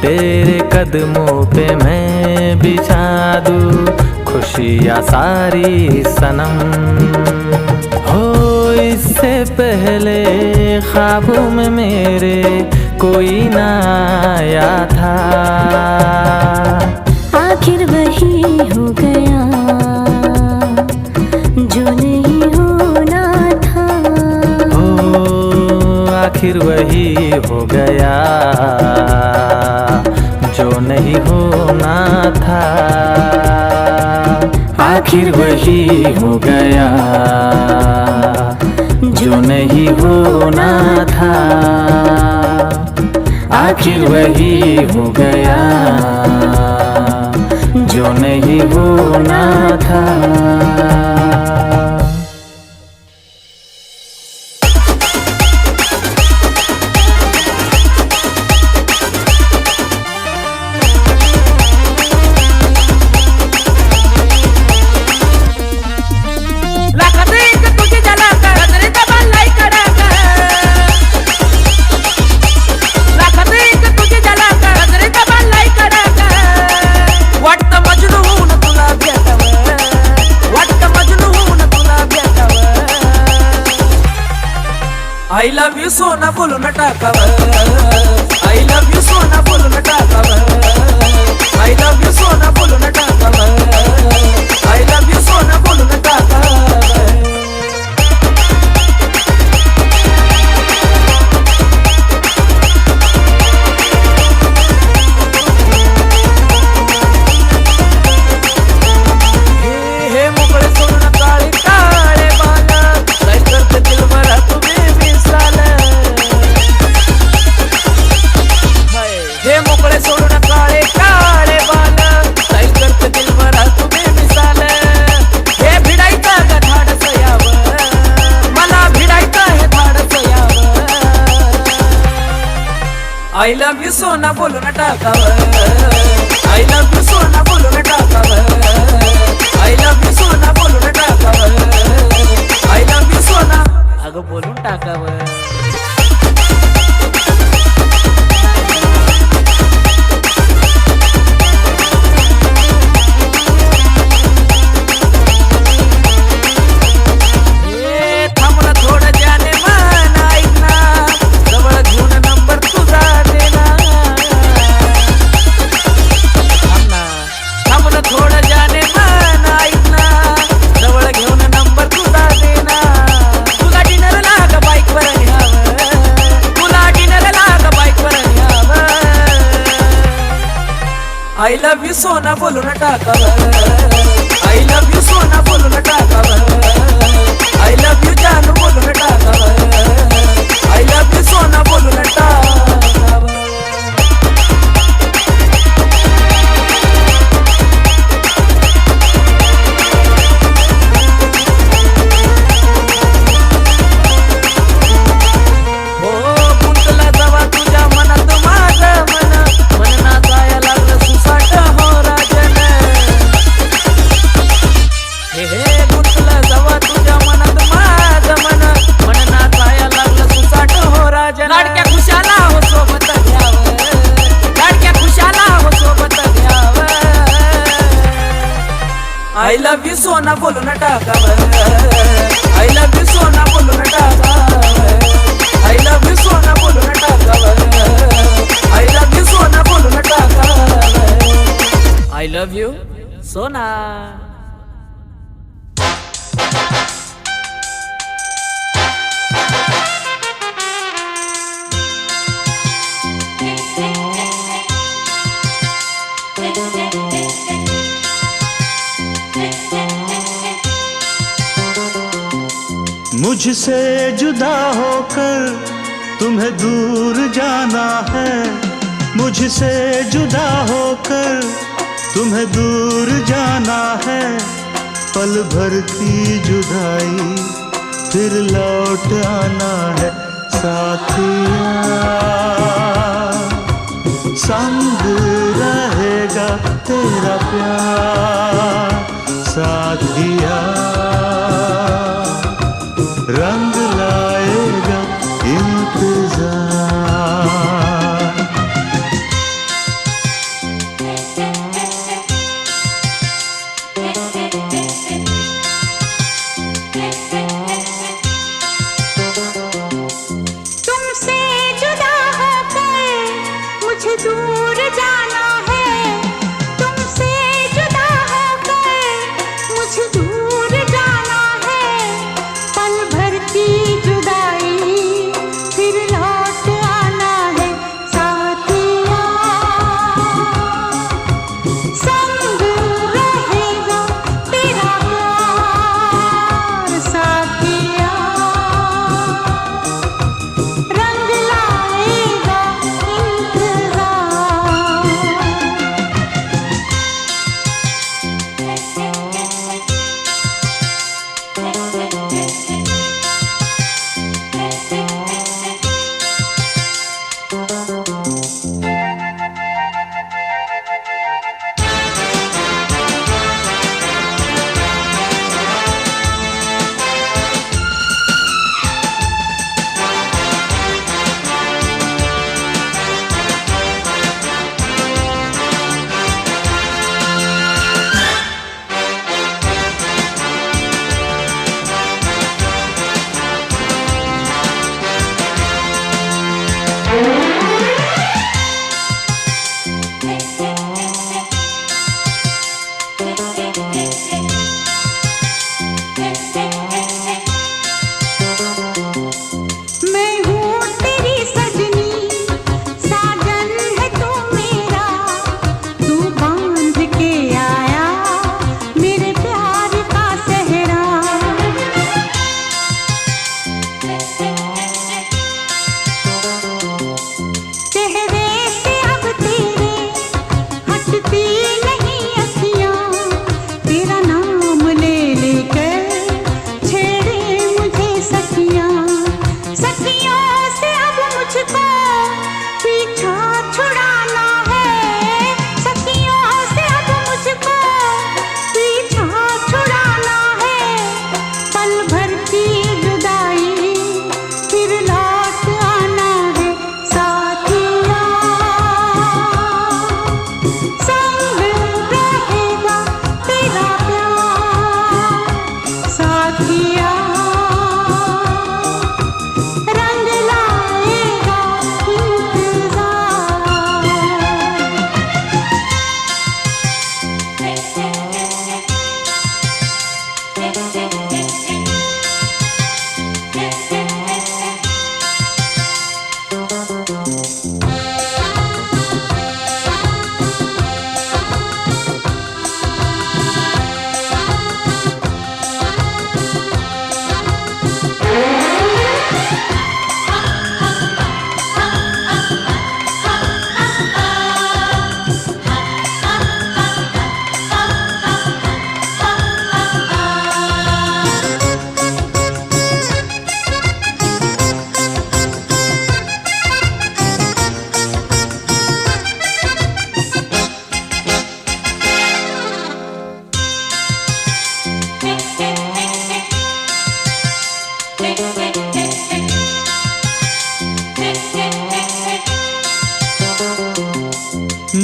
G: तेरे कदमों पे मैं बिछा दूं खुशियाँ सारी सनम। हो इससे पहले ख्वाबों में मेरे कोई ना आया था,
E: आखिर वही हो गया जो नहीं होना था।
G: हो आखिर वही हो गया जो नहीं होना था। आखिर वही हो गया जो नहीं होना था। आखिर वही हो गया जो नहीं होना था।
H: I love you सोना बोलो न टाकावर, I love you सोना बोलो न टाकावर, I love you सोना बोलो न टाकावर, I love you सोना बोलो न टाकावर। हे मोकळे सोना काळे काळे बाला, काय करते दिल मरा तुम्ही मिसाल। हे मोकळे सोना काळे काळे बाला, काय करते दिल मरा तुम्ही मिसाल। हे भिडायचं का धाडस यावं, मला भिडायचं हे धाडस यावं। I love you सोना बोलो न टाकावर, I love you सोना बोलो न टाकावर, I love you सोना बोलो न टाकावर, I love you सोना अगं बोलून टाकावर। थांबला थोडं जाने मन ऐकना, जवळ घेऊन नंबर तुझा देना। थांबला थोडं जाने मन ऐकना, जवळ घेऊन नंबर तुझा देना। तुला डिनरला का बाईकवर न्यावं, तुला डिनरला का बाईकवर न्यावं। I love you सोना बोलू न टाकावर, I love you सोना बोलू न टाकावर, I love you जानू बोलू न टाकावर, I love you सोना बोलू न टाकावर। सोना बोलून टाकावं I love you सोना बोलून टाकावं I love you सोना बोलून टाकावं I love you सोना बोलून टाकावं I love you सोना
A: मुझसे जुदा होकर तुम्हें दूर जाना है मुझसे जुदा होकर तुम्हें दूर जाना है पल भर की जुदाई फिर लौट आना है साथिया संग रहेगा तेरा प्यार साथिया रंग लाएगा इंतजार
B: तुमसे जुदा होकर मुझे दूर जाना है तुमसे जुदा होकर मुझे दूर जाना है पल भर की जुदाई फिर लौट आना है साथिया संग रहेगा तेरा प्यार साथिया रंग लाएगा इंतजार मैं हूँ तेरी सजनी साजन है तू मेरा तू बांध के आया मेरे प्यार का सेहरा चेहरे से अब तेरे हटती नहीं अखियाँ तेरा नाम ले लेकर छेड़े मुझे सखियाँ सखियों से अब मुझको पीछा छुड़ाना है सखियों से अब मुझको पीछा छुड़ाना है पल भर की जुदाई फिर लौट आना है साथिया संग रहेगा तेरा प्यार साथिया रंग लाएगा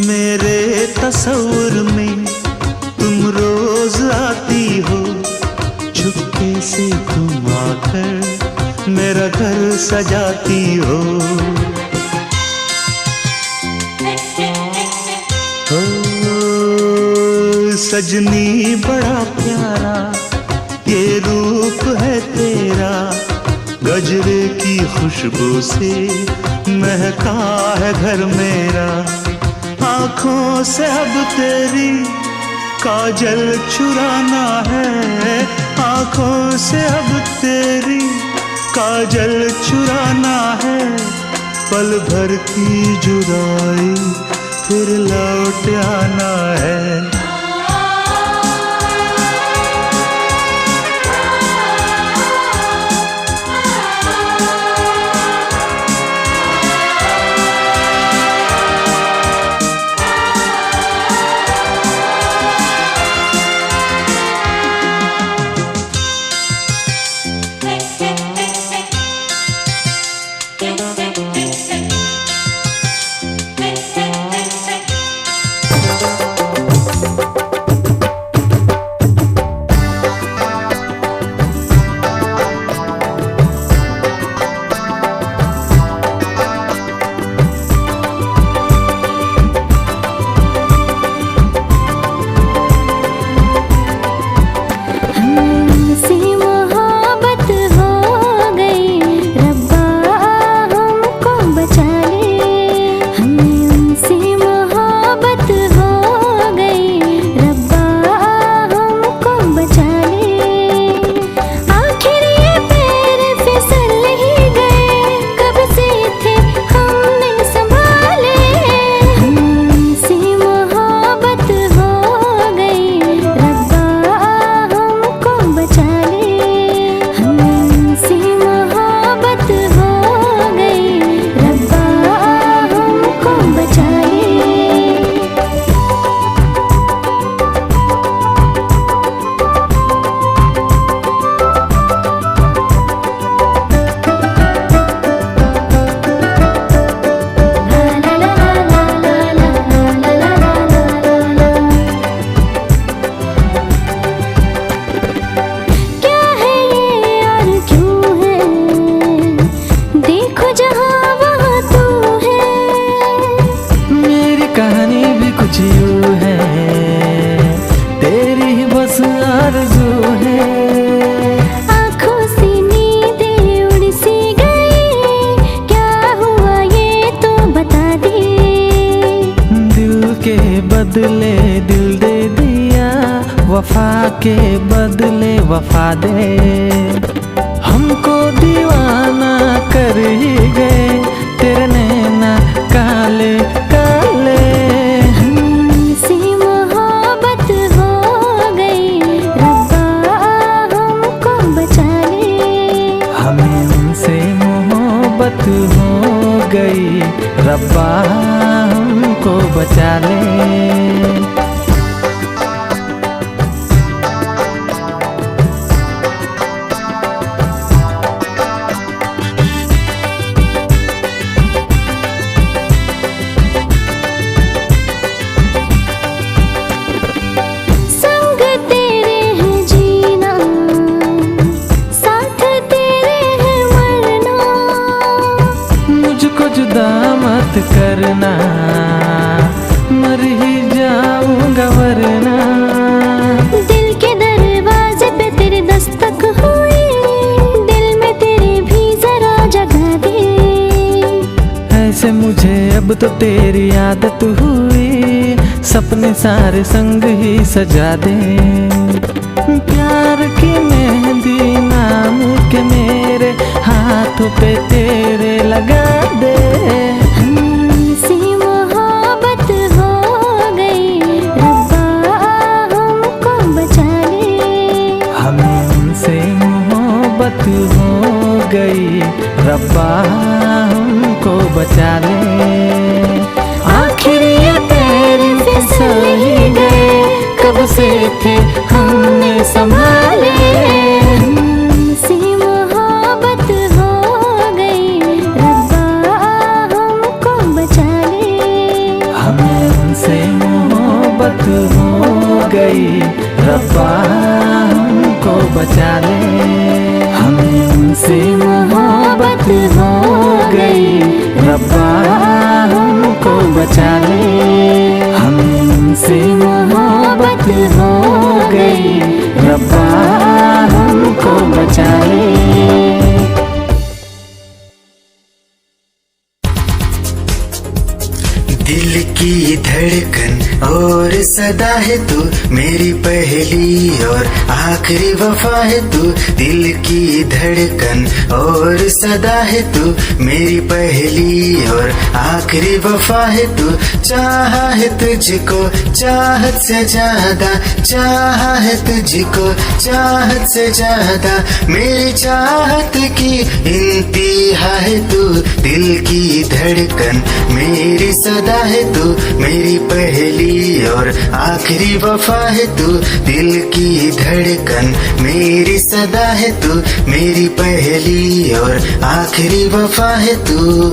A: मेरे तस्वुर में तुम रोज आती हो से तुम आकर मेरा घर सजाती हो। सजनी बड़ा प्यारा ये रूप है तेरा, गजरे की खुशबू से महका है घर मेरा। आँखों से अब तेरी काजल चुराना है, आँखों से अब तेरी काजल चुराना है। पल भर की जुदाई फिर लौट आना है।
G: बदले दिल दे दिया, वफा के बदले वफा दे। हमको दीवाना कर ही गए तेरे नैना काले काले।
E: हमसे मोहब्बत हो गई, रब्बा हमको बचा ले।
G: हमें उनसे मोहब्बत हो गई, रब्बा हमको बचा ले। मत करना, मर ही जाऊंगा वरना।
E: दिल के दरवाजे पे तेरे दस्तक हुई, दिल में तेरे भी जरा जगह दे।
G: ऐसे मुझे अब तो तेरी आदत हुई, सपने सारे संग ही सजा दे। प्यार की मेहंदी नाम के मेरे हाथों पे तेरे लगा दे।
E: हमसे मोहब्बत हो गई, रब्बा हमको बचा ले।
G: हमें उनसे मोहब्बत हो गई, रब्बा हमको बचा ले। आखिर ये तेरे फिसल ही गए, कब से थे हमने संभाले।
E: हमसे मोहब्बत हो गई, रब्बा हमको बचा ले।
G: हमें उनसे मोहब्बत हो गई, रब्बा हमको बचा ले। हमसे मोहब्बत हो गई, रब्बा हमको बचा ले। हमसे मोहब्बत हो गई, रब्बा हमको बचा ले।
D: दिल की धड़कन और सदा है तू, मेरी पहली और आखिरी वफा है तू। दिल की धड़कन और सदा है तू, मेरी पहली और आखिरी वफा है तू। चाहा है तुझको चाहत से ज्यादा, चाहा है तुझको चाहत से ज्यादा। मेरी चाहत की इंतहा है तू, दिल की धड़कन मेरी सदा है तू, मेरी पहली और आखिरी वफा है तू। दिल की धड़कन मेरी सदा है तू, मेरी पहली और आखिरी वफा है तू।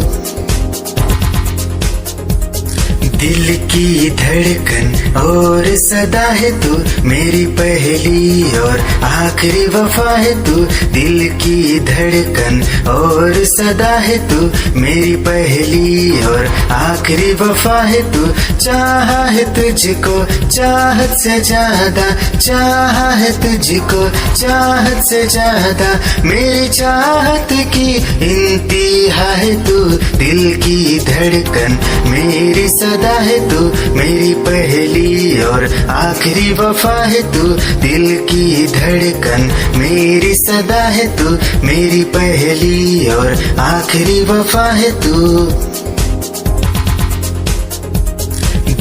D: दिल की धड़कन और सदा है तू, मेरी पहली और आखिरी वफा है तू। दिल की धड़कन और सदा है तू, मेरी पहली और आखिरी वफा है तू। चाहा है तुझको चाहत से ज्यादा, चाहा है तुझको चाहत से ज्यादा। मेरी चाहत की इंतहा है तू, दिल की धड़कन मेरी सदा है तू, मेरी पहली और आखिरी वफा है तू। दिल की धड़कन मेरी सदा है तू, मेरी पहली और आखिरी वफा है तू।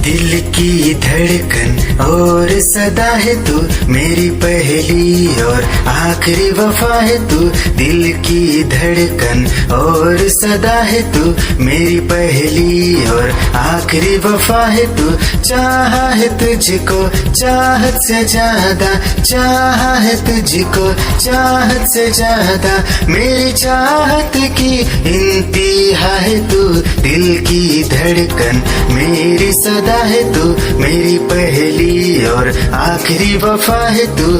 D: दिल की धड़कन और सदा है तू, मेरी पहली और आखिरी वफा है तू। दिल की धड़कन और सदा है तू, मेरी पहली और आखिरी वफा है तू। चाहा है तुझको चाहत से ज्यादा, चाहा है तुझको चाहत से ज्यादा। मेरी चाहत की इंतहा है तू, दिल की धड़कन मेरी सदा है तू, मेरी पहली और आखिरी वफा है तू।